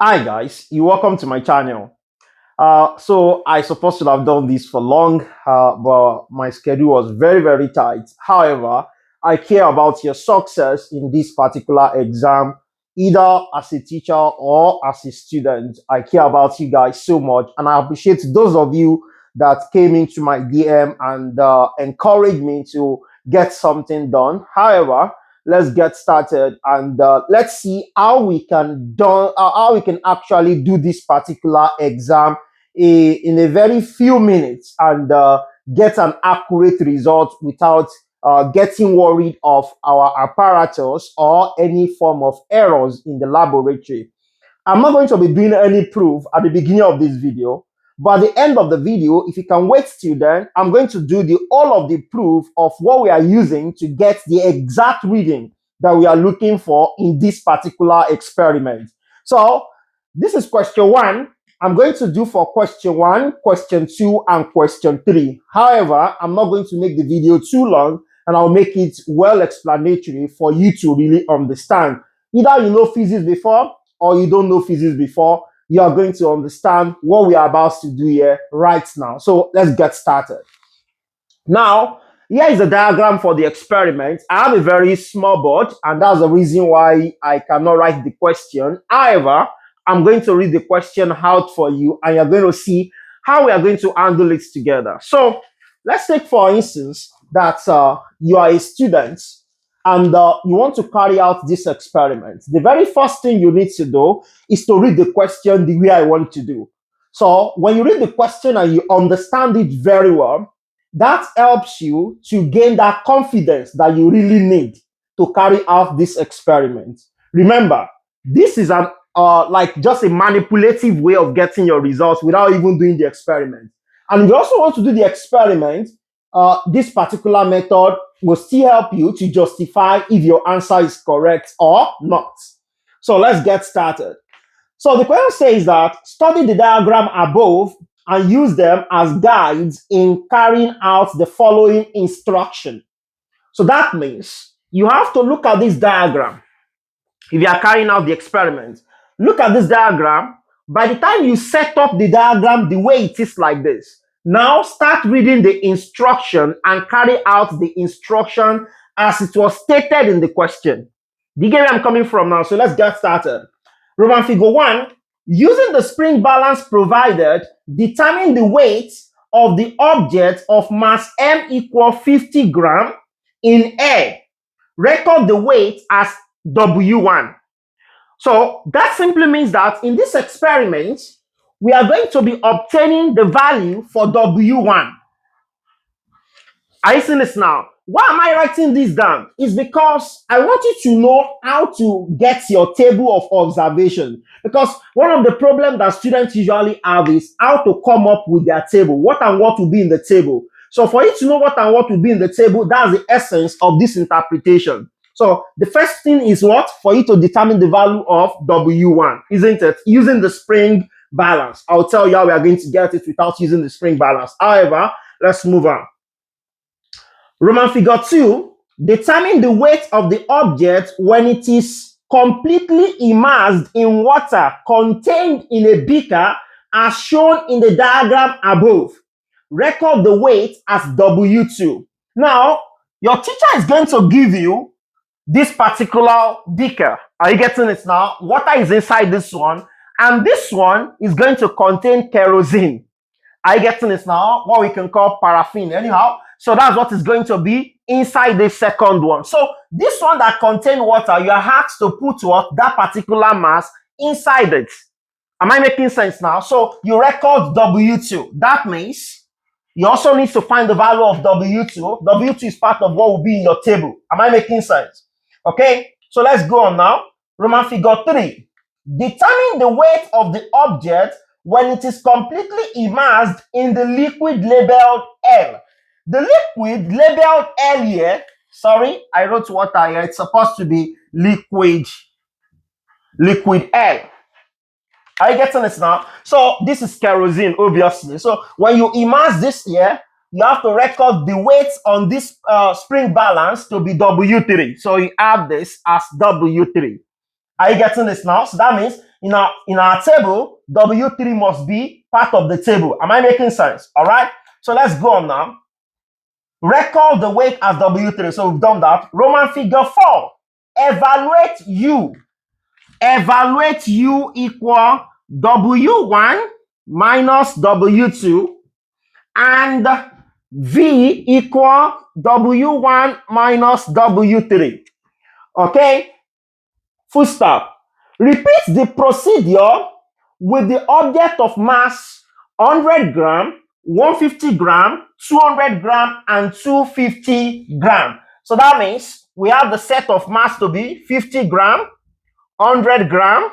Hi guys, you welcome to my channel. So I supposed to have done this for long, but my schedule was very tight. However, I care about your success in this particular exam, either as a teacher or as a student. I care about you guys so much, and I appreciate those of you that came into my DM and encouraged me to get something done. However, let's get started and let's see how we can actually do this particular exam in a very few minutes and get an accurate result without getting worried of our apparatus or any form of errors in the laboratory. I'm not going to be doing any proof at the beginning of this video, but at the end of the video, if you can wait till then, I'm going to do all of the proof of what we are using to get the exact reading that we are looking for in this particular experiment. So this is question one. I'm going to do for question one, question two, and question three. However, I'm not going to make the video too long, and I'll make it well explanatory for you to really understand. Either you know physics before or you don't know physics before, you are going to understand what we are about to do here right now. So let's get started. Now, here is a diagram for the experiment. I have a very small board, and that's the reason why I cannot write the question. However, I'm going to read the question out for you, and you're going to see how we are going to handle it together. So let's take, for instance, that you are a student and you want to carry out this experiment. The very first thing you need to do is to read the question the way I want to do. So when you read the question and you understand it very well, that helps you to gain that confidence that you really need to carry out this experiment. Remember, this is an like just a manipulative way of getting your results without even doing the experiment. And if you also want to do the experiment, this particular method will still help you to justify if your answer is correct or not. So let's get started. So the question says that study the diagram above and use them as guides in carrying out the following instruction. So that means you have to look at this diagram. If you are carrying out the experiment, look at this diagram. By the time you set up the diagram the way it is like this, now start reading the instruction and carry out the instruction as it was stated in the question. Do you get where I'm coming from now? So let's get started. Roman figure 1, using the spring balance provided, determine the weight of the object of mass m equal 50 gram in air. Record the weight as W1. So that simply means that in this experiment, we are going to be obtaining the value for W1. Are you seeing this now? Why am I writing this down? It's because I want you to know how to get your table of observation. Because one of the problems that students usually have is how to come up with their table. What and what will be in the table. So for you to know what and what will be in the table, that's the essence of this interpretation. So the first thing is what? For you to determine the value of W1, isn't it? Using the spring balance. I'll tell you how we are going to get it without using the spring balance. However, let's move on. Roman figure 2, determine the weight of the object when it is completely immersed in water contained in a beaker as shown in the diagram above. Record the weight as W2. Now, your teacher is going to give you this particular beaker. Are you getting it now? Water is inside this one, and this one is going to contain kerosene. Are you getting this now? What we can call paraffin. Anyhow, so that's what is going to be inside the second one. So this one that contains water, you are asked to put what? That particular mass inside it. Am I making sense now? So you record W2. That means you also need to find the value of W2. W2 is part of what will be in your table. Am I making sense? Okay, so let's go on now. Roman figure 3. Determine the weight of the object when it is completely immersed in the liquid labeled L. The liquid labeled L here, sorry, I wrote water here. It's supposed to be liquid L. Are you getting this now? So this is kerosene, obviously. So when you immerse this here, you have to record the weight on this spring balance to be W3. So you add this as W3. Are you getting this now? So that means in our table, W3 must be part of the table. Am I making sense? All right. So let's go on now. Record the weight as W3. So we've done that. Roman figure 4. Evaluate U. Evaluate U equal W1 minus W2 and V equal W1 minus W3. Okay? Full stop. Repeat the procedure with the object of mass 100 gram, 150 gram, 200 gram, and 250 gram. So that means we have the set of mass to be 50 gram, 100 gram,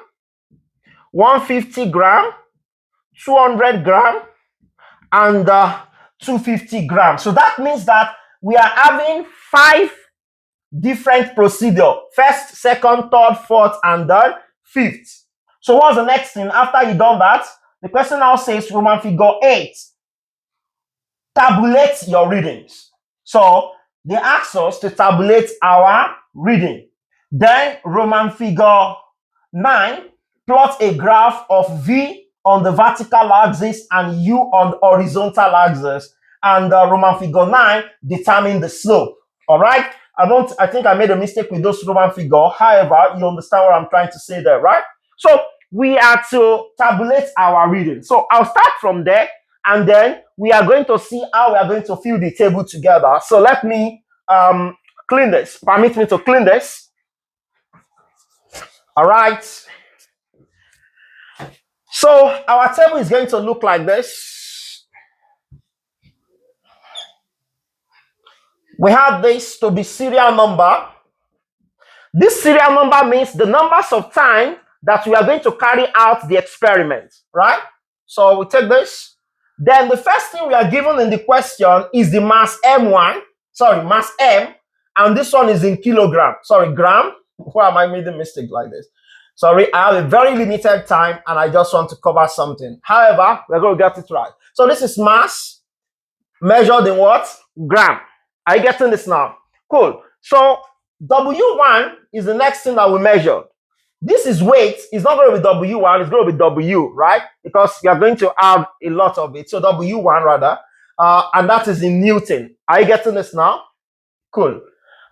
150 gram, 200 gram, and 250 grams. So that means that we are having 5 different procedure: first, second, third, fourth, and then fifth. So what's the next thing after you done that? The question now says Roman figure 8. Tabulate your readings. So they ask us to tabulate our reading. Then Roman figure 9, plot a graph of V on the vertical axis and U on the horizontal axis. And Roman figure 9, determine the slope. All right. I think I made a mistake with those Roman figure. However, you understand what I'm trying to say there, right? So we are to tabulate our reading. So I'll start from there, and then we are going to see how we are going to fill the table together. So let me clean this. Permit me to clean this. All right. So our table is going to look like this. We have this to be serial number. This serial number means the numbers of time that we are going to carry out the experiment, right? So we take this. Then the first thing we are given in the question is the mass M1, mass M, and this one is in kilogram. Gram. Why am I making a mistake like this? Sorry, I have a very limited time and I just want to cover something. However, we're going to get it right. So this is mass measured in what? Gram. Are you getting this now? Cool. So W1 is the next thing that we measure. This is weight. It's not going to be W1, it's going to be W, right? Because you are going to have a lot of it. So W1 rather. And that is in Newton. Are you getting this now? Cool.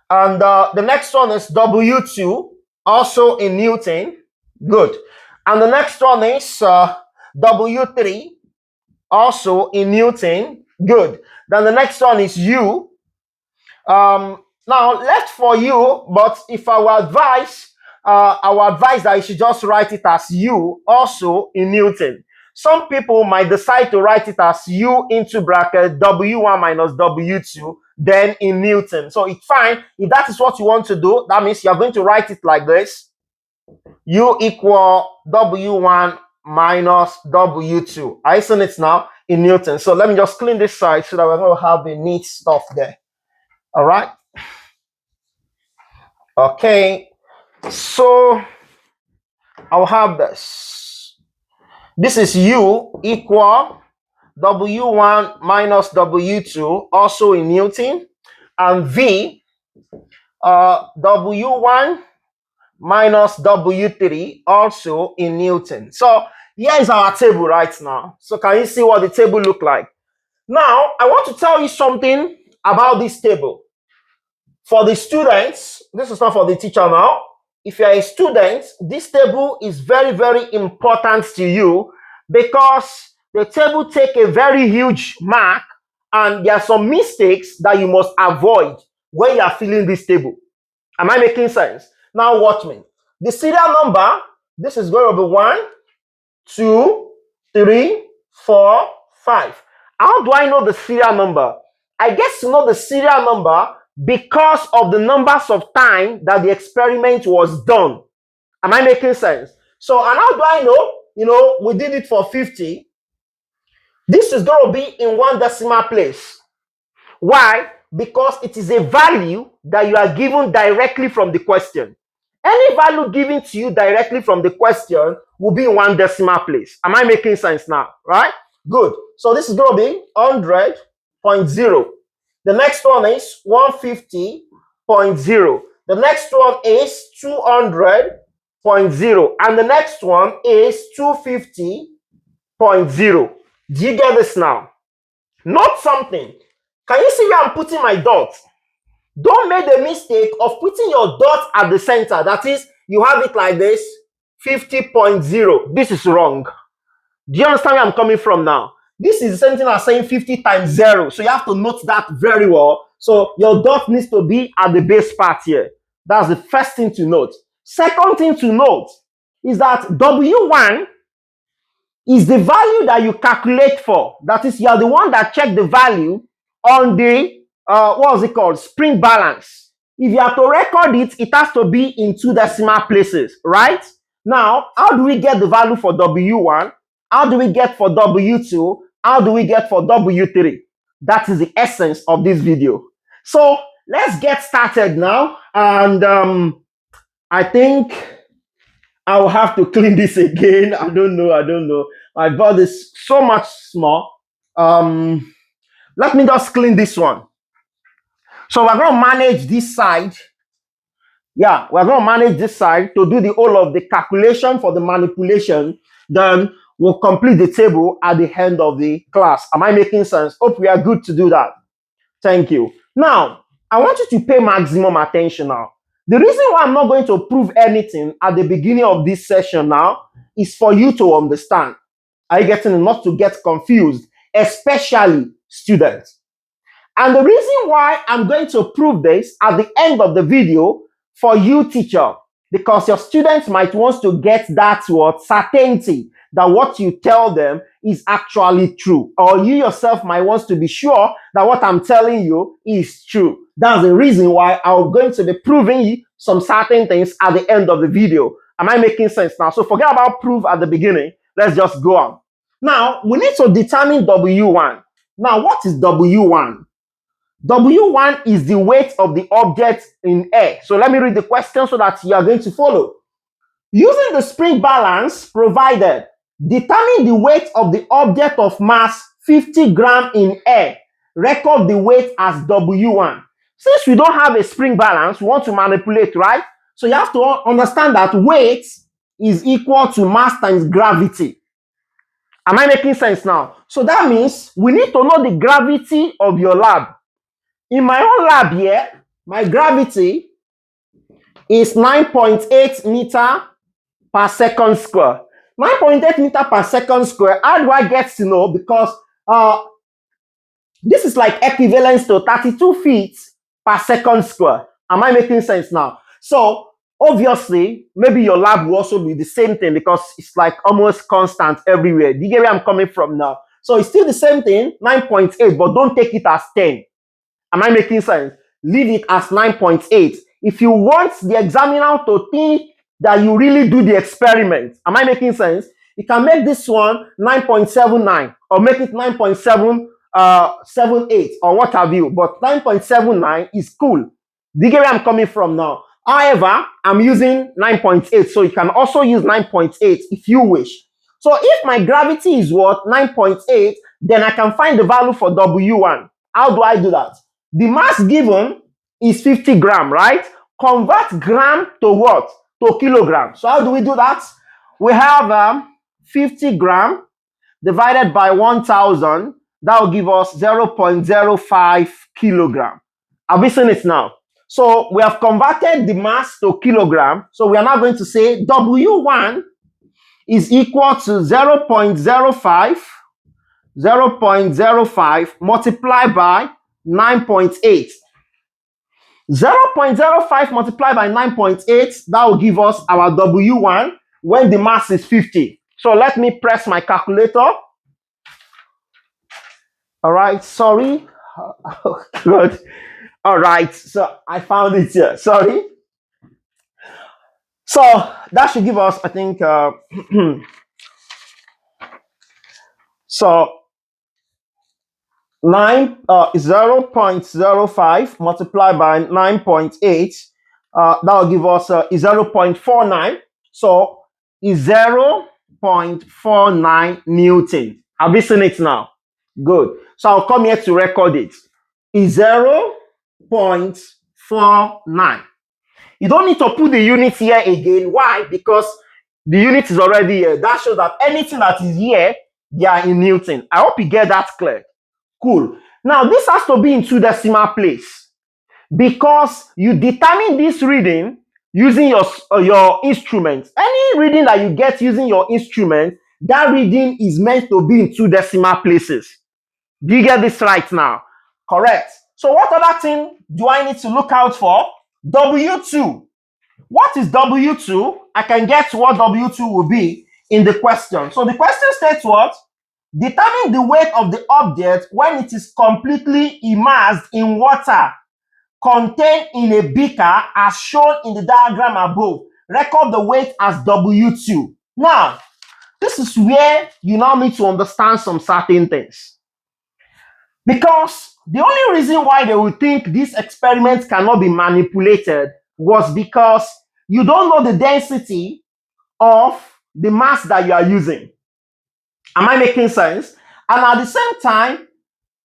And the next one is W2, also in Newton. Good. And the next one is W3, also in Newton. Good. Then the next one is U. Now left for you, but if I advise that you should just write it as U, also in Newton. Some people might decide to write it as U into bracket W1 minus W2, then in Newton. So it's fine. If that is what you want to do, that means you're going to write it like this. U equal W1 minus W2. I see it now in Newton. So let me just clean this side so that we're going to have the neat stuff there. All right. Okay. So I'll have this. This is U equal W1 minus W2, also in Newton, and V W1 minus W3, also in Newton. So here is our table right now. So can you see what the table look like? Now I want to tell you something about this table. For the students, this is not for the teacher now. If you're a student, this table is very, very important to you because the table take a very huge mark and there are some mistakes that you must avoid when you are filling this table. Am I making sense? Now watch me. The serial number, this is going to be 1, 2, 3, 4, 5. How do I know the serial number? I get to know the serial number because of the numbers of time that the experiment was done. Am I making sense? So, and how do I know? We did it for 50. This is going to be in 1 decimal place. Why? Because it is a value that you are given directly from the question. Any value given to you directly from the question will be in 1 decimal place. Am I making sense now? Right? Good. So this is going to be 100.0. The next one is 150.0. The next one is 200.0. and the next one is 250.0. Do you get this now? Note something. Can you see where I'm putting my dot? Don't make the mistake of putting your dot at the center. That is, you have it like this, 50.0. This is wrong. Do you understand where I'm coming from now? This is the same thing as saying 50 times 0. So you have to note that very well. So your dot needs to be at the base part here. That's the first thing to note. Second thing to note is that W1 is the value that you calculate for. That is, you are the one that check the value on the, what is it called? Spring balance. If you have to record it, it has to be in 2 decimal places, right? Now, how do we get the value for W1? How do we get for W2? How do we get for W3? That is the essence of this video. So let's get started now. And I think I will have to clean this again. I don't know. My board is so much small. Let me just clean this one. So we're going to manage this side. Yeah, we're going to manage this side to do the whole of the calculation for the manipulation. Then we'll complete the table at the end of the class. Am I making sense? Hope we are good to do that. Thank you. Now, I want you to pay maximum attention now. The reason why I'm not going to prove anything at the beginning of this session now is for you to understand. Are you getting it? Not to get confused, especially students. And the reason why I'm going to prove this at the end of the video for you, teacher, because your students might want to get that word certainty that what you tell them is actually true, or you yourself might want to be sure that what I'm telling you is true. That's the reason why I'm going to be proving you some certain things at the end of the video. Am I making sense now? So forget about proof at the beginning. Let's just go on. Now, we need to determine W1. Now, what is W1? W1 is the weight of the object in air. So let me read the question so that you are going to follow. Using the spring balance provided, determine the weight of the object of mass 50 gram in air. Record the weight as W1. Since we don't have a spring balance, we want to manipulate, right? So you have to understand that weight is equal to mass times gravity. Am I making sense now? So that means we need to know the gravity of your lab. In my own lab here, my gravity is 9.8 meter per second square. 9.8 meter per second square. How do I get to know? Because this is like equivalent to 32 feet per second square. Am I making sense now? So obviously, maybe your lab will also be the same thing because it's like almost constant everywhere. Do you get where I'm coming from now? So it's still the same thing, 9.8, but don't take it as 10. Am I making sense? Leave it as 9.8. If you want the examiner to think that you really do the experiment, am I making sense? You can make this one 9.79 or make it 9.78 or what have you, but 9.79 is cool. Do you get where I'm coming from now? However, I'm using 9.8, so you can also use 9.8 if you wish. So if my gravity is what? 9.8, then I can find the value for W1. How do I do that? The mass given is 50 gram, right? Convert gram to what? To kilogram. So how do we do that? We have 50 gram divided by 1,000. That will give us 0.05 kilogram. Have we seen it now? So we have converted the mass to kilogram. So we are now going to say W1 is equal to 0.05 multiplied by 9.8. 0.05 multiplied by 9.8, that will give us our W1 when the mass is 50. So let me press my calculator. All right, sorry. Oh, good. All right, so I found it here. Sorry. So that should give us, I think, so 0.05 multiplied by 9.8, that will give us 0.49. So is 0.49 Newton. Have you seen it now? Good. So I'll come here to record it. Is 0.49. You don't need to put the unit here again. Why? Because the unit is already here. That shows that anything that is here, they are in Newton. I hope you get that clear. Cool. Now, this has to be in 2 decimal place because you determine this reading using your instrument. Any reading that you get using your instrument, that reading is meant to be in 2 decimal places. Do you get this right now? Correct. So what other thing do I need to look out for? W2. What is W2? I can get what W2 will be in the question. So the question states what? Determine the weight of the object when it is completely immersed in water contained in a beaker as shown in the diagram above. Record the weight as W2. Now, this is where you now need to understand some certain things. Because the only reason why they will think this experiment cannot be manipulated was because you don't know the density of the mass that you are using. Am I making sense? And at the same time,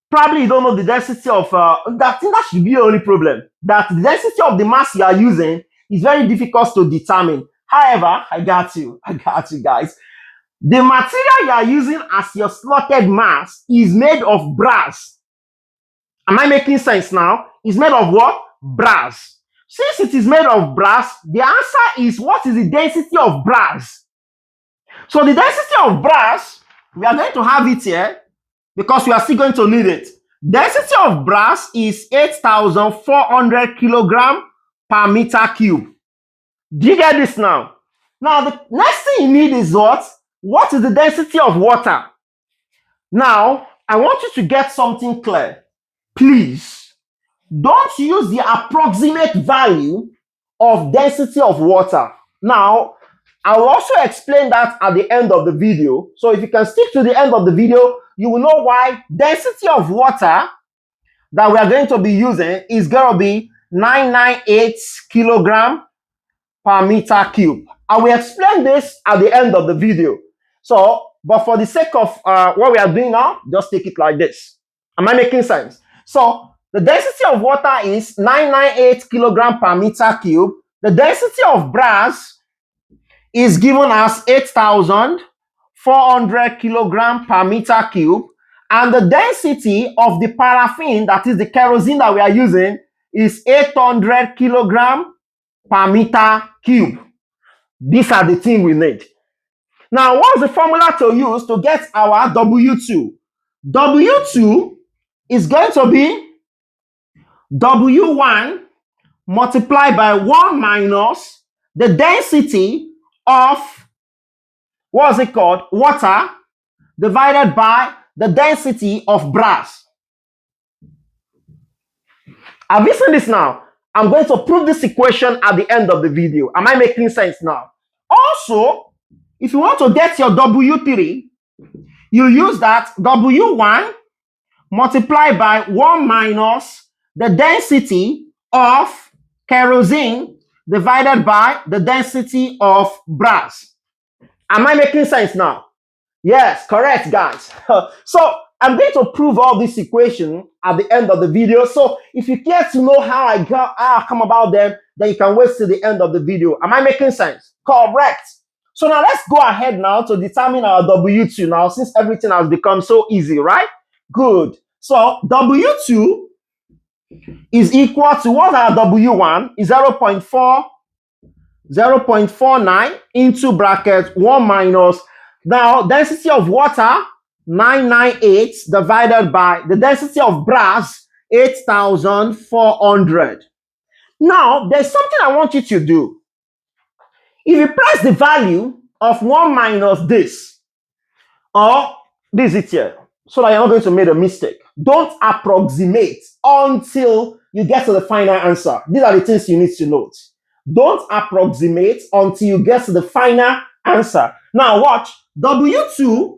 probably you don't know the density of, that should be the only problem. That the density of the mass you are using is very difficult to determine. However, I got you guys. The material you are using as your slotted mass is made of brass. Am I making sense now? It's made of what? Brass. Since it is made of brass, the answer is what is the density of brass? So the density of brass, we are going to have it here because we are still going to need it. Density of brass is 8,400 kilogram per meter cube. Do you get this now? Now, the next thing you need is what? What is the density of water? Now, I want you to get something clear. Please, don't use the approximate value of density of water. Now, I will also explain that at the end of the video. So if you can stick to the end of the video, you will know why density of water that we are going to be using is going to be 998 kilogram per meter cube. I will explain this at the end of the video. So, but for the sake of what we are doing now, just take it like this. Am I making sense? So, the density of water is 998 kilogram per meter cube. The density of brass is given as 8,400 kilogram per meter cube. And the density of the paraffin, that is the kerosene that we are using, is 800 kilogram per meter cube. These are the things we need. Now, what's the formula to use to get our W2? W2 is going to be W1 multiplied by 1 minus the density of, what is it called? Water divided by the density of brass. Have you seen this now? I'm going to prove this equation at the end of the video. Am I making sense now? Also, if you want to get your W3, you use that W1 multiplied by 1 minus the density of kerosene divided by the density of brass. Am I making sense now? Yes, correct, guys. So I'm going to prove all this equation at the end of the video. So if you care to know how I come about them, then you can wait till the end of the video. Am I making sense? Correct. So now let's go ahead now to determine our W2 now, since everything has become so easy, right? Good. So W2 is equal to what our W1 is 0.49 into bracket 1 minus. Now, density of water, 998 divided by the density of brass, 8,400. Now, there's something I want you to do. If you press the value of 1 minus this, or this is here, so that you're not going to make a mistake, don't approximate until you get to the final answer. These are the things you need to note. Don't approximate until you get to the final answer. Now watch. W2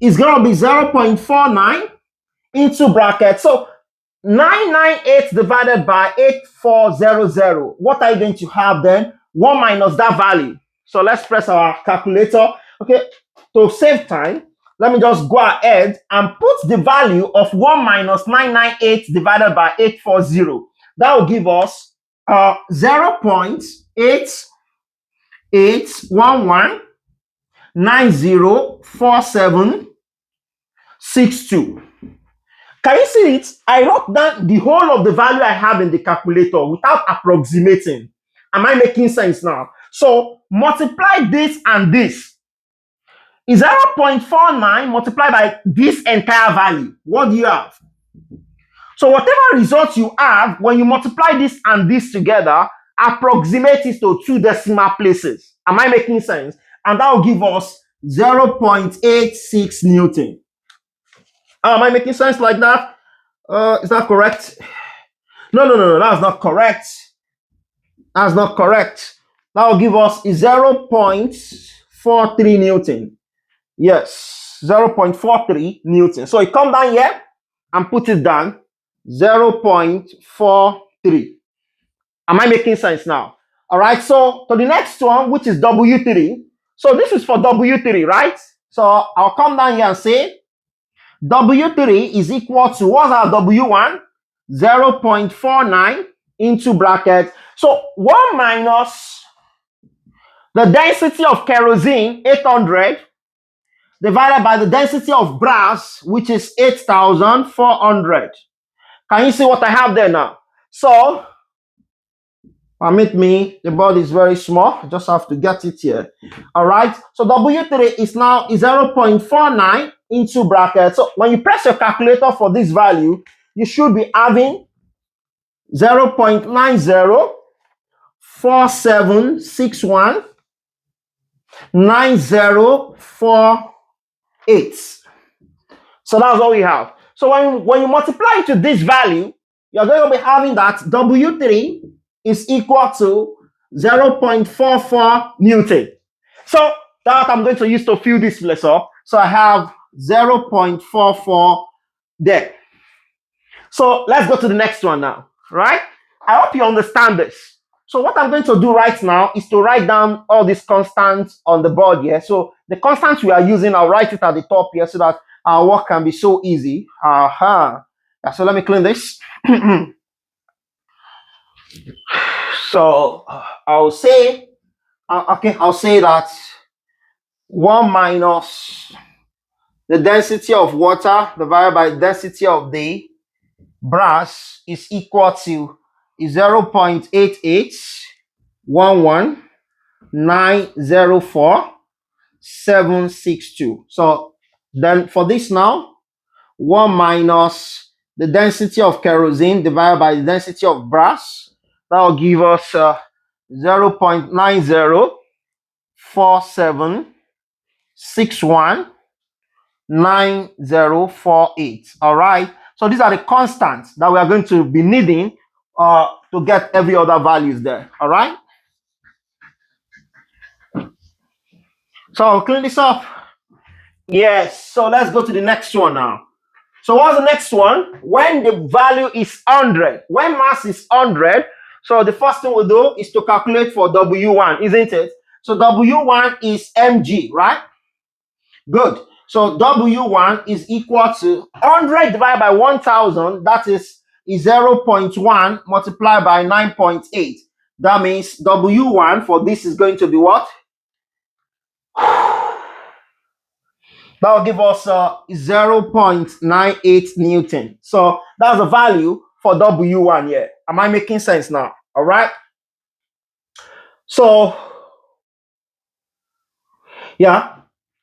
is going to be 0.49 into bracket. So 998 divided by 8400. What are you going to have then? 1 minus that value. So let's press our calculator. Okay, to save time, let me just go ahead and put the value of 1 minus 998 divided by 840. That will give us 0.8811904762. Can you see it? I wrote down the whole of the value I have in the calculator without approximating. Am I making sense now? So multiply this and this. Is 0.49 multiplied by this entire value. What do you have? So whatever result you have, when you multiply this and this together, approximate it to 2 decimal places. Am I making sense? And that will give us 0.86 Newton. Am I making sense like that? Is that correct? No, that's not correct. That's not correct. That will give us 0.43 Newton. Yes, 0.43 Newton. So you come down here and put it down, 0.43. Am I making sense now? All right, so to the next one, which is W3. So this is for W3, right? So I'll come down here and say W3 is equal to, what's our W1? 0.49 into bracket. So 1 minus the density of kerosene, 800, divided by the density of brass, which is 8,400. Can you see what I have there now? So, permit me, the board is very small. I just have to get it here. All right. So W3 is now 0.49 into bracket. So when you press your calculator for this value, you should be having 0.9047619048. So that's all we have. So when you multiply to this value, you're going to be having that W3 is equal to 0.44 Newton. So that I'm going to use to fill this place up. So I have 0.44 there. So let's go to the next one now, right? I hope you understand this. So what I'm going to do right now is to write down all these constants on the board here. So the constants we are using, I'll write it at the top here so that our work can be so easy. So let me clean this. So I'll say, I'll say that 1 minus the density of water divided by the density of the brass is equal to 0.8811904762. So then for this now, 1 minus the density of kerosene divided by the density of brass, that will give us 0.9047619048. All right. So these are the constants that we are going to be needing to get every other values there. All right. So I'll clean this up. Yes. So let's go to the next one now. So what's the next one? When the value is 100, when mass is 100, so the first thing we'll do is to calculate for W1, isn't it? So W1 is mg, right? Good. So W1 is equal to 100 divided by 1000, that is 0.1 multiplied by 9.8. That means W1 for this is going to be what? That will give us 0.98 Newton. So that's the value for W1 here. Am I making sense now? All right. So, yeah,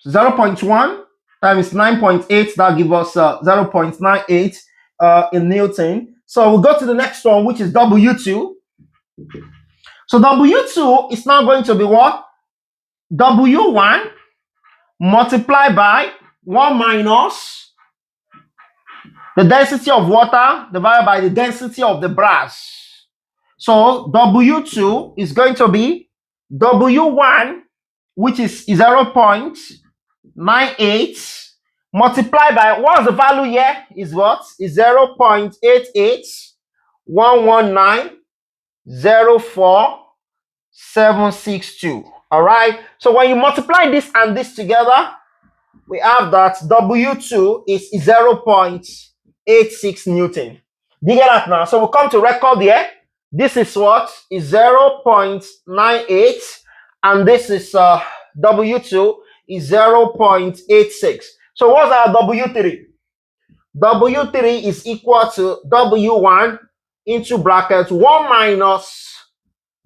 0.1 times 9.8, that gives us 0.98 in Newton. So we'll go to the next one, which is W2. So W2 is now going to be what? W1 multiplied by 1 minus the density of water divided by the density of the brass. So W2 is going to be W1, which is 0.98 multiplied by, what's the value here? Is what? Is 0.8811904762. All right. So when you multiply this and this together, we have that W2 is 0.86 Newton. Do you get that now? So we'll come to record here This is what is 0.98, and this is W2 is 0.86. So what's our W3? W3 is equal to W1 into bracket 1 minus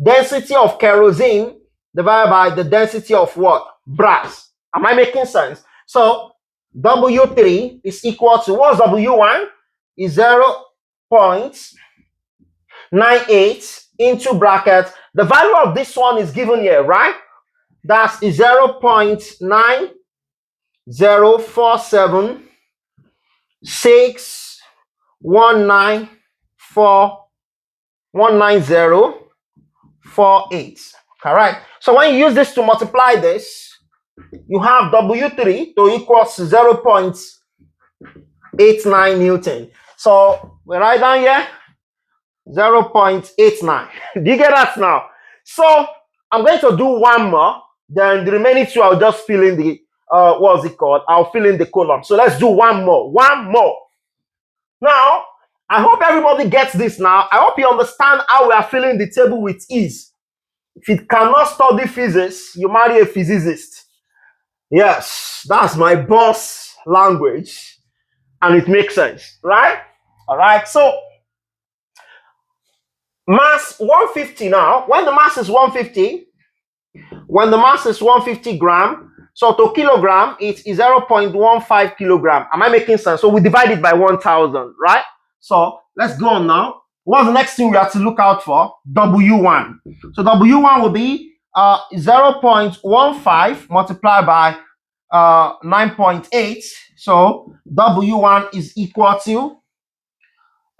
density of kerosene divided by the density of what? Brass. Am I making sense? So W3 is equal to, what's W1? Is 0.98 into bracket. The value of this one is given here, right? That's 0.9047619419048. Correct. So when you use this to multiply this, you have W3 to equal to 0.89 Newton. So we write down here 0.89. Do you get that now? So I'm going to do one more. Then the remaining two, I'll just fill in the, what's it called? I'll fill in the column. So let's do one more. One more. Now, I hope everybody gets this now. I hope you understand how we are filling the table with ease. If you cannot study physics, you marry a physicist. Yes, that's my boss language. And it makes sense, right? All right, so mass 150 now. When the mass is 150 gram, so to kilogram, it is 0.15 kilogram. Am I making sense? So we divide it by 1,000, right? So let's go on now. What's the next thing we have to look out for? W1. So W1 will be 0.15 multiplied by 9.8. So W1 is equal to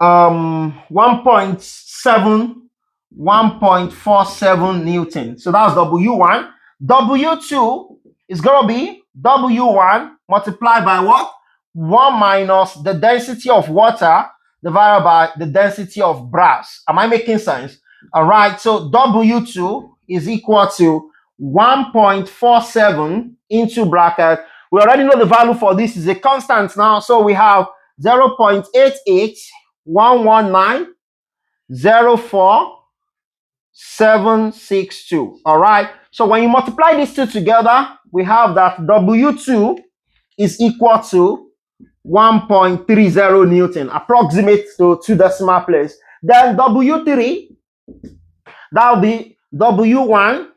1.47 Newton. So that's W1. W2 is going to be W1 multiplied by what? 1 minus the density of water divided by the density of brass. Am I making sense? All right. So W2 is equal to 1.47 into bracket. We already know the value for this is a constant now. So we have 0.8811904762. All right. So when you multiply these two together, we have that W2 is equal to 1.30 Newton, approximate to 2 decimal place. Then W3, that will be W1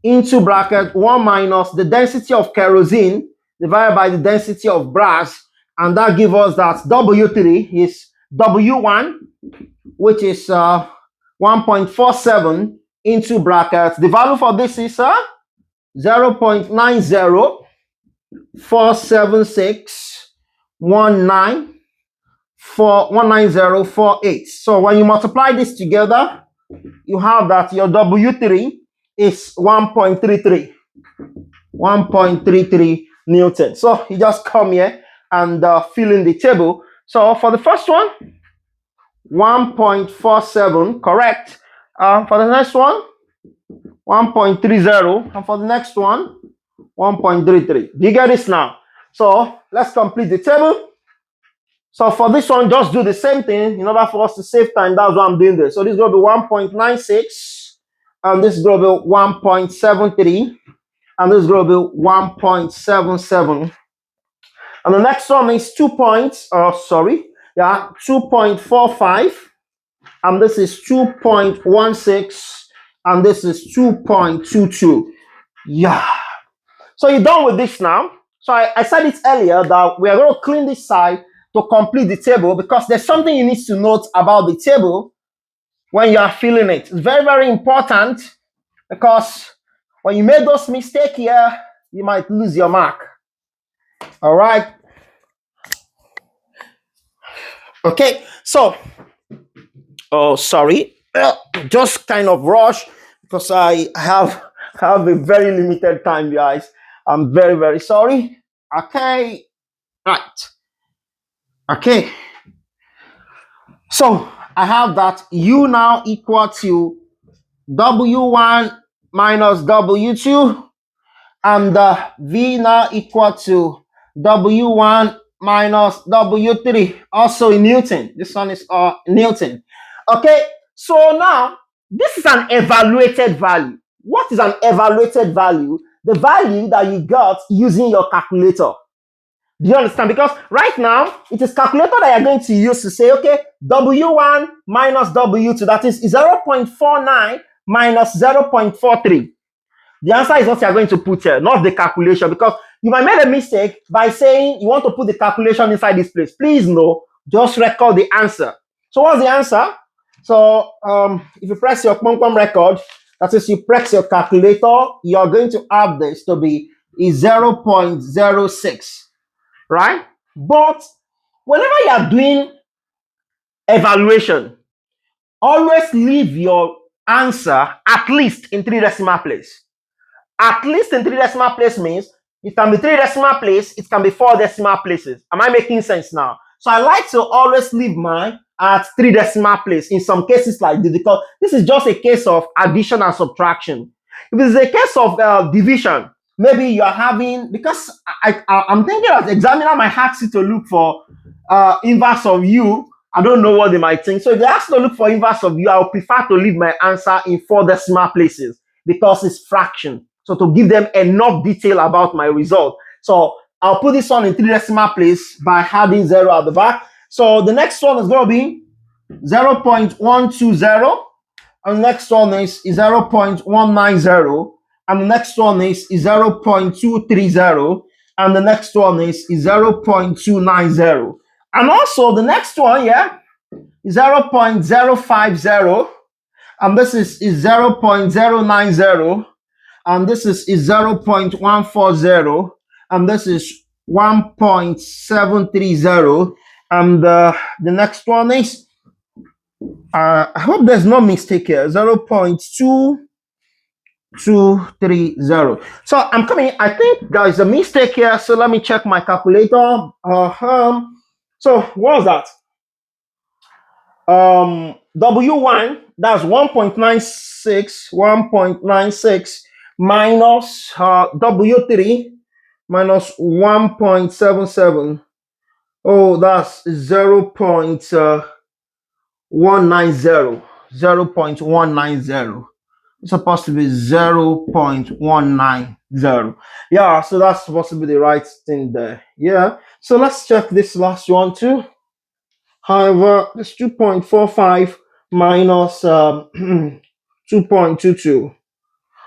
into bracket 1 minus the density of kerosene divided by the density of brass, and that gives us that W3 is W1, which is 1.47 into bracket. The value for this is 0.90476199048. So when you multiply this together, you have that your W3 is 1.33 Newton. So you just come here and fill in the table. So for the first one, 1.47, correct. For the next one, 1.30, and for the next one, 1.33. Do you get this now? So let's complete the table. So for this one, just do the same thing in order for us to save time. That's why I'm doing this. So this is going to be 1.96, and this is going to be 1.73, and this is going to be 1.77. And the next one is 2.45, and this is 2.16, and this is 2.22. Yeah. So you're done with this now. So I said it earlier that we are going to clean this side to complete the table, because there's something you need to note about the table when you are filling it. It's very, very important, because when you make those mistakes here, you might lose your mark. All right. Okay. So, sorry, just kind of rush because I have a very limited time, guys. I'm very, very sorry. Okay. Right. Okay. So I have that U now equal to W1 minus W2, and V now equal to W1 minus W3, also in Newton. This one is Newton. Okay, So now, this is an evaluated value. What is an evaluated value? The value that you got using your calculator. Do you understand? Because right now, it is calculator that you're going to use to say, okay, W1 minus W2, that is 0.49 minus 0.43. The answer is what you're going to put here, not the calculation, because you might make a mistake by saying you want to put the calculation inside this place. Please no, just record the answer. So what's the answer? So if you press your pom record, that is, you press your calculator, you're going to have this to be 0.06, right? But whenever you are doing evaluation, always leave your answer at least in 3 decimal place. At least in 3 decimal place means it can be 3 decimal place, it can be 4 decimal places. Am I making sense now? So I like to always leave mine at 3 decimal place in some cases like this, because this is just a case of addition and subtraction. If it's a case of division, maybe you are having, because I'm thinking as examiner might ask you to look for inverse of u. I don't know what they might think. So if they ask to look for inverse of u, I would prefer to leave my answer in 4 decimal places because it's fraction. So to give them enough detail about my result. So I'll put this one in 3 decimal place by adding 0 at the back. So the next one is going to be 0.120. And the next one is 0.190. And the next one is 0.230. And the next one is 0.290. And also the next one, yeah, is 0.050. And this is 0.090. And this is 0.140. And this is 1.730. And the next one is, I hope there's no mistake here, 0.2230. So I'm coming, I think there is a mistake here. So let me check my calculator. So what was that? W1, that's 1.96 minus W3 minus 1.77. Oh, that's 0.190. 0.190. It's supposed to be 0.190. Yeah, so that's supposed to be the right thing there. Yeah. So let's check this last one too. However, this 2.45 minus 2.22.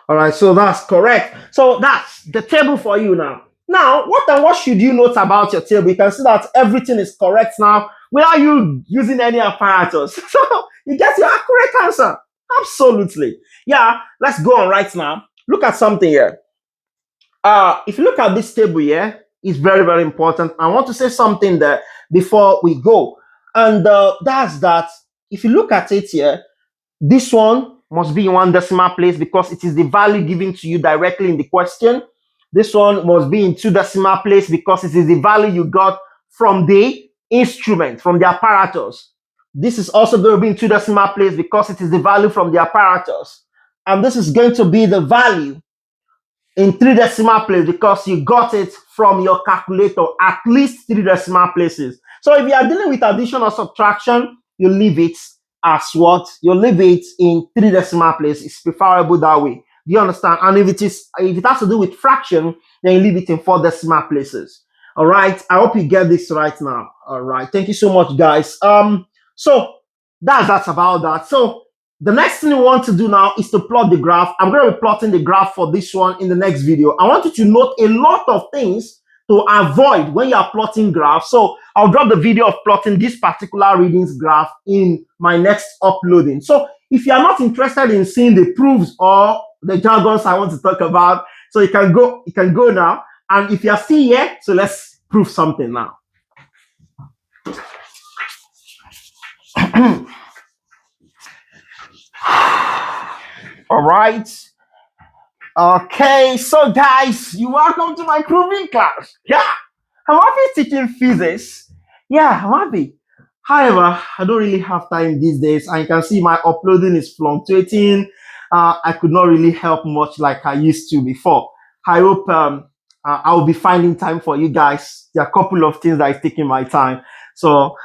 All right, so that's correct. So that's the table for you now. Now, what should you note about your table? You can see that everything is correct now without you using any apparatus. So you get your accurate answer. Absolutely. Yeah, let's go on right now. Look at something here. If you look at this table here, it's very, very important. I want to say something there before we go. And that's that. If you look at it here, this one must be in 1 decimal place because it is the value given to you directly in the question. This one must be in 2 decimal place because it is the value you got from the instrument, from the apparatus. This is also going to be in 2 decimal place because it is the value from the apparatus. And this is going to be the value in 3 decimal place because you got it from your calculator, at least 3 decimal places. So if you are dealing with addition or subtraction, you leave it as what? You leave it in 3 decimal place. It's preferable that way. Do you understand? And if it has to do with fraction, then you leave it in 4 decimal places. All right. I hope you get this right now. All right. Thank you so much, guys. So that's about that. So the next thing we want to do now is to plot the graph. I'm going to be plotting the graph for this one in the next video. I want you to note a lot of things to avoid when you are plotting graphs. So I'll drop the video of plotting this particular readings graph in my next uploading. So if you are not interested in seeing the proofs or the jargons I want to talk about, so you can go now. And if you are still here, so let's prove something now. All right. Okay, so guys, you're welcome to my proving class. Yeah, I'm happy teaching physics. Yeah, I'm happy. However, I don't really have time these days, and you can see my uploading is fluctuating. I could not really help much like I used to before. I hope I'll be finding time for you guys. There are a couple of things that is taking my time. So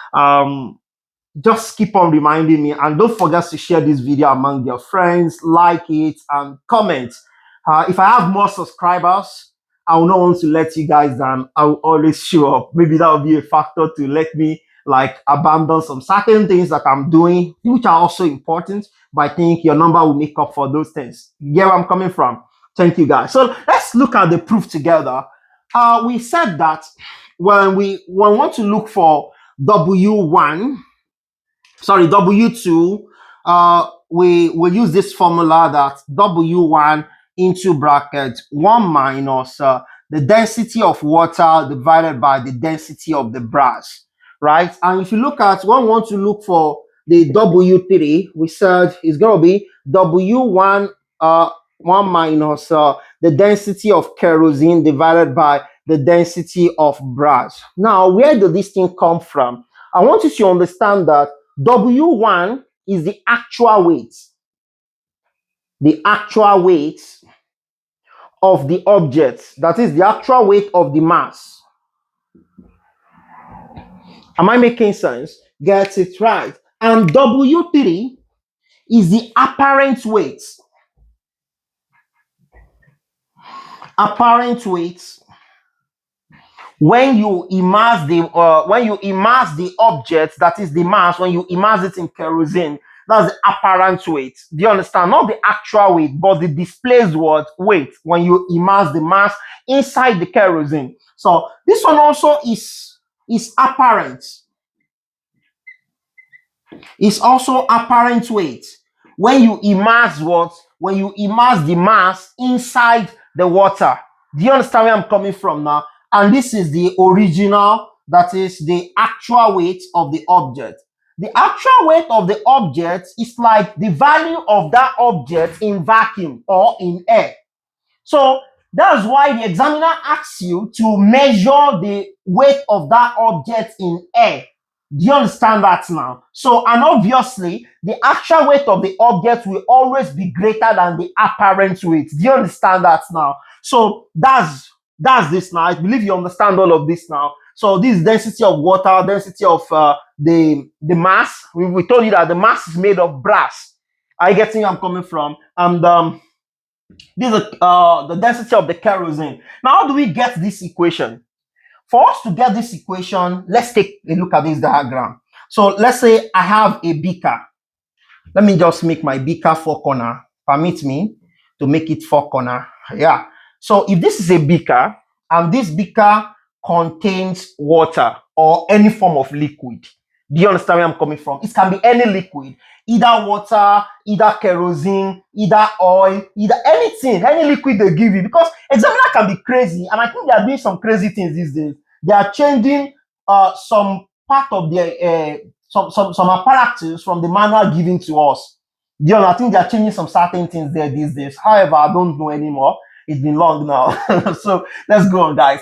just keep on reminding me, and don't forget to share this video among your friends, like it, and comment. If I have more subscribers, I will not want to let you guys down. I will always show up. Maybe that will be a factor to let me like abandon some certain things that I'm doing, which are also important. But I think your number will make up for those things. You get where I'm coming from? Thank you, guys. So let's look at the proof together. We said that when we want to look for W1, sorry, W2, we will use this formula that W1 into bracket 1 minus the density of water divided by the density of the brass, right? And if you look at when we want to look for the W3, we said it's going to be W1 1 minus the density of kerosene divided by the density of brass. Now, where did this thing come from? I want you to understand that W1 is the actual weight of the object. That is the actual weight of the mass. Am I making sense? Get it right. And W3 is the apparent weight. Apparent weight when you immerse the object, that is the mass, when you immerse it in kerosene, that's the apparent weight. Do you understand? Not the actual weight, but the displaced weight when you immerse the mass inside the kerosene. So this one also is apparent. It's also apparent weight when you immerse when you immerse the mass inside the water. Do you understand where I'm coming from now? And this is the original, that is the actual weight of the object. The actual weight of the object is like the value of that object in vacuum or in air. So that's why the examiner asks you to measure the weight of that object in air. Do you understand that now? So, and obviously, the actual weight of the object will always be greater than the apparent weight. Do you understand that now? So, that's this now. I believe you understand all of this now. So, this density of water, density of the mass. We told you that the mass is made of brass. Are you getting where I'm coming from? And this is the density of the kerosene. Now, how do we get this equation? For us to get this equation, let's take a look at this diagram. So let's say I have a beaker. Let me just make my beaker 4 corner. Permit me to make it 4 corner. Yeah. So if this is a beaker and this beaker contains water or any form of liquid, do you understand where I'm coming from? It can be any liquid, either water, either kerosene, either oil, either anything, any liquid they give you. Because examiner can be crazy, and I think they are doing some crazy things these days. They are changing some part of their some apparatus from the manual given to us. You know, I think they are changing some certain things there these days. However, I don't know anymore. It's been long now. So let's go on, guys.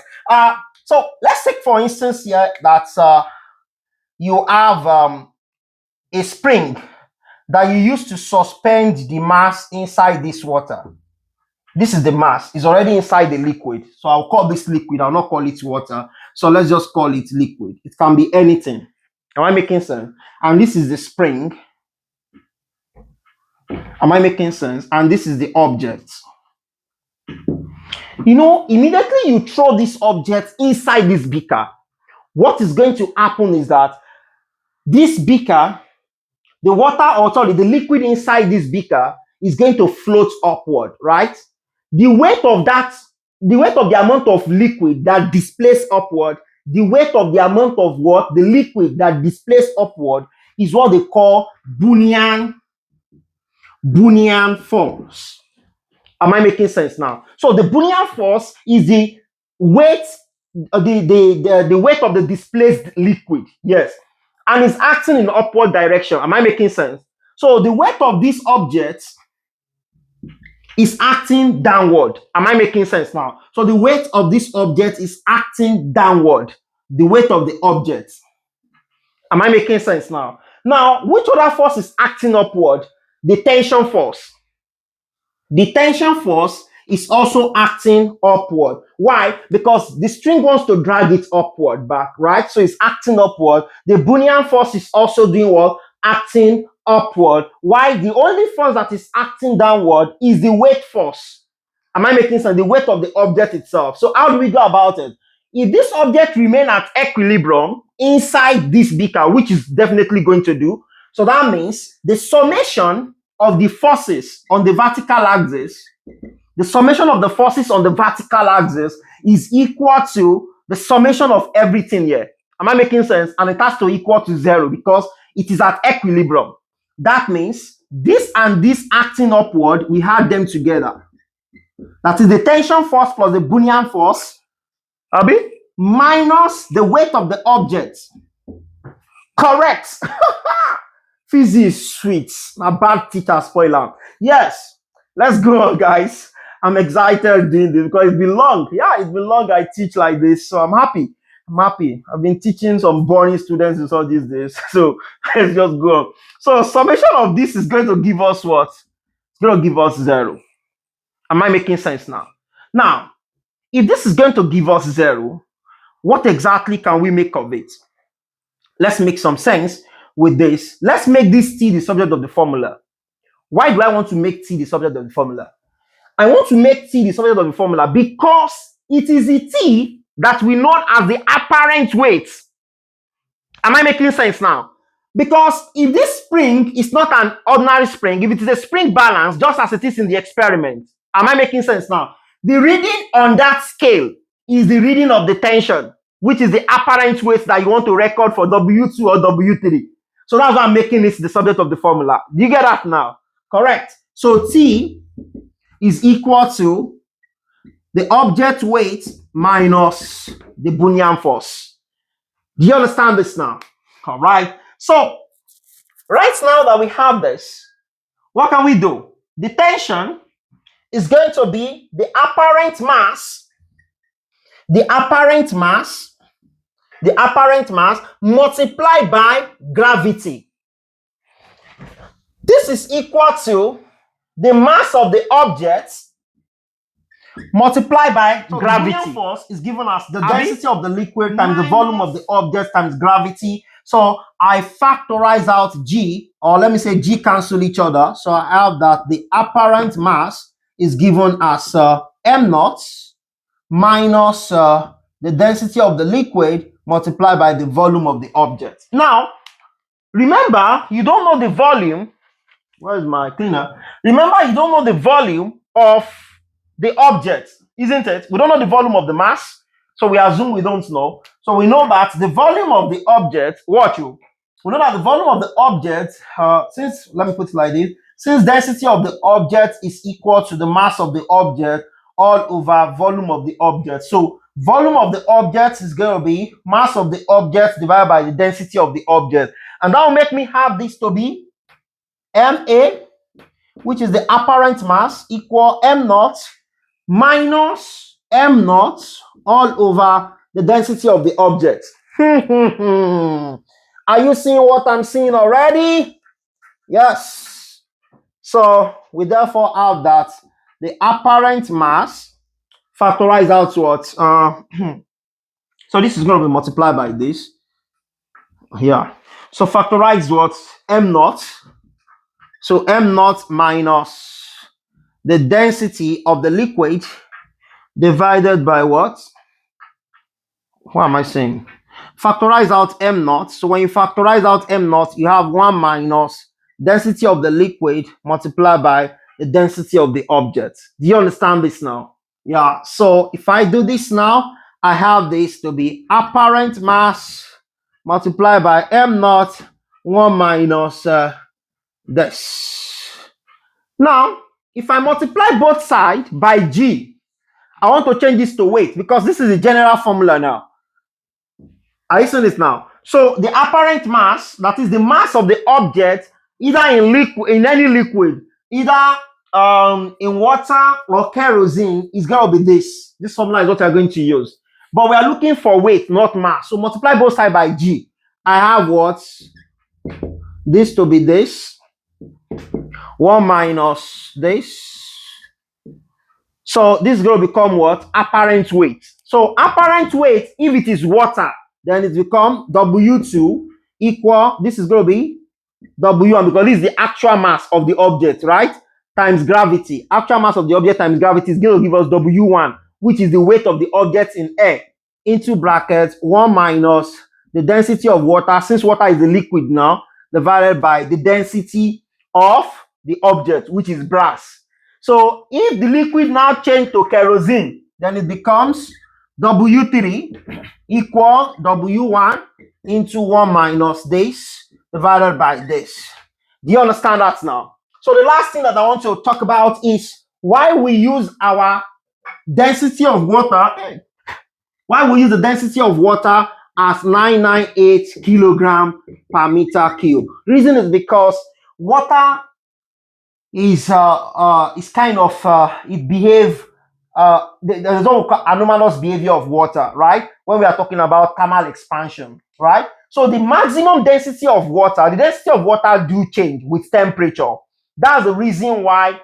So let's take for instance here that you have a spring that you use to suspend the mass inside this water. This is the mass. It's already inside the liquid. So I'll call this liquid. I'll not call it water. So let's just call it liquid. It can be anything. Am I making sense? And this is the spring. Am I making sense? And this is the object. You know, immediately you throw this object inside this beaker, what is going to happen is that this beaker, the water, or sorry, the liquid inside this beaker is going to float upward, right? The weight of the amount of liquid that displaces upward, the weight of the amount of what? The liquid that displaces upward is what they call Brownian force. Am I making sense now? So the Brownian force is the weight, the weight of the displaced liquid. Yes. And it's acting in upward direction. Am I making sense? So the weight of this object is acting downward. Am I making sense now? So the weight of this object is acting downward. The weight of the object. Am I making sense now? Now, which other force is acting upward? The tension force. The tension force is also acting upward. Why? Because the string wants to drag it upward back, right? So it's acting upward. The Brownian force is also doing what? Acting upward. Why? The only force that is acting downward is the weight force. Am I making sense? The weight of the object itself. So how do we go about it? If this object remain at equilibrium inside this beaker, which is definitely going to do, so that means the summation of the forces on the vertical axis, the summation of the forces on the vertical axis is equal to the summation of everything here. Am I making sense? And it has to equal to 0 because it is at equilibrium. That means this and this acting upward, we add them together. That is the tension force plus the Brownian force, minus the weight of the object. Correct. Physics sweet. My bad teacher spoiler. Yes. Let's go on, guys. I'm excited doing this because it's been long. Yeah, it's been long I teach like this. So I'm happy. I've been teaching some boring students in all these days. So let's just go on. So summation of this is going to give us what? It's going to give us 0. Am I making sense now? Now, if this is going to give us 0, what exactly can we make of it? Let's make some sense with this. Let's make this T the subject of the formula. Why do I want to make T the subject of the formula? I want to make T the subject of the formula because it is the T that we know as the apparent weight. Am I making sense now? Because if this spring is not an ordinary spring, if it is a spring balance, just as it is in the experiment, am I making sense now? The reading on that scale is the reading of the tension, which is the apparent weight that you want to record for W2 or W3. So that's why I'm making this the subject of the formula. Do you get that now? Correct. So T is equal to the object weight minus the Brownian force. Do you understand this now? All right. So right now that we have this, what can we do? The tension is going to be the apparent mass multiplied by gravity. This is equal to the mass of the object multiplied by gravity. The force is given as the density of the liquid times the volume of the object times gravity. So I factorize out G, or let me say G cancel each other. So I have that the apparent mass is given as m naught minus the density of the liquid multiplied by the volume of the object. Now, remember, you don't know the volume. Where's my cleaner? Remember, you don't know the volume of the object, isn't it? We don't know the volume of the mass, so we assume we don't know. So we know that the volume of the object, we know that the volume of the object, let me put it like this, since density of the object is equal to the mass of the object all over volume of the object. So volume of the object is going to be mass of the object divided by the density of the object. And that will make me have this to be MA, which is the apparent mass, equal m naught minus m naught all over the density of the object. Are you seeing what I'm seeing already? Yes. So we therefore have that the apparent mass factorized out to what? So this is going to be multiplied by this. Here. So factorize what? M naught. So m naught minus the density of the liquid divided by what? What am I saying? Factorize out m naught. So when you factorize out m naught, you have 1 minus density of the liquid multiplied by the density of the object. Do you understand this now? Yeah. So if I do this now, I have this to be apparent mass multiplied by m naught 1 minus this. Now, if I multiply both sides by G, I want to change this to weight because this is the general formula now. Are you seeing this now? So the apparent mass, that is the mass of the object, either in any liquid, either in water or kerosene, is going to be this. This formula is what we're going to use. But we are looking for weight, not mass. So multiply both sides by G. I have what? This to be this. 1 minus this. So this is going to become what? Apparent weight. So apparent weight, if it is water, then it become W2 equal, this is going to be W1 because this is the actual mass of the object, right? Times gravity. Actual mass of the object times gravity is going to give us W1, which is the weight of the object in air, into brackets 1 minus the density of water, since water is the liquid now, divided by the density of the object, which is brass. So if the liquid now change to kerosene, then it becomes W3 equal W1 into 1 minus this divided by this. Do you understand that now? So the last thing that I want to talk about is why we use our density of water, why we use the density of water as 998 kilogram per meter cube. Reason is because water is kind of it behave there's no anomalous behavior of water, right? When we are talking about thermal expansion, right? So the maximum density of water, the density of water do change with temperature. That's the reason why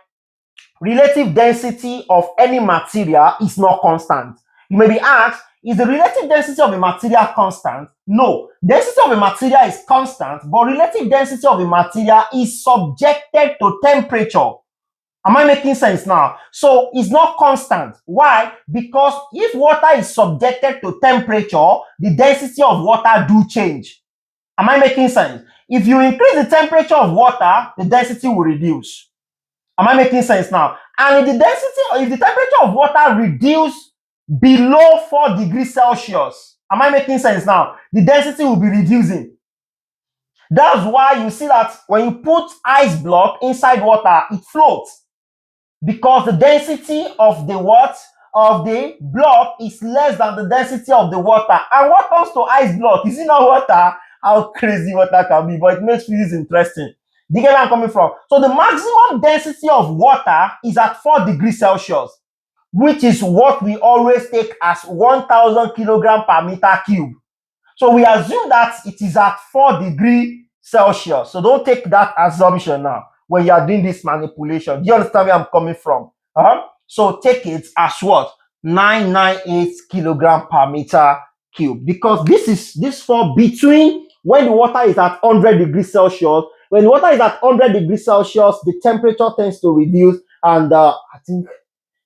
relative density of any material is not constant. You may be asked, is the relative density of a material constant? No. Density of a material is constant, but relative density of a material is subjected to temperature. Am I making sense now? So it's not constant. Why? Because if water is subjected to temperature, the density of water do change. Am I making sense? If you increase the temperature of water, the density will reduce. Am I making sense now? And if the temperature of water reduce below 4 degrees Celsius, am I making sense now? The density will be reducing. That's why you see that when you put ice block inside water, it floats. Because the density of the block is less than the density of the water. And what comes to ice block? Is it not water? How crazy water can be, but it makes physics interesting. Do you get where I'm coming from? So the maximum density of water is at 4 degrees Celsius, which is what we always take as 1,000 kilogram per meter cube. So we assume that it is at 4 degrees Celsius. So don't take that assumption now when you are doing this manipulation. Do you understand where I'm coming from? So take it as what? 998 kilogram per meter cube. Because this fall between when the water is at 100 degrees Celsius. When the water is at 100 degrees Celsius, the temperature tends to reduce. And I think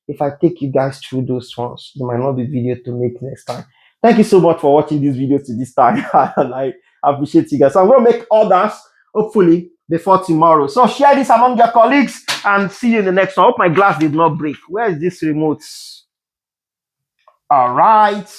if I take you guys through those ones, there might not be video to make next time. Thank you so much for watching this video to this time. And I appreciate you guys. So I'm going to make others, hopefully, before tomorrow. So share this among your colleagues and see you in the next one. I hope my glass did not break. Where is this remote? All right.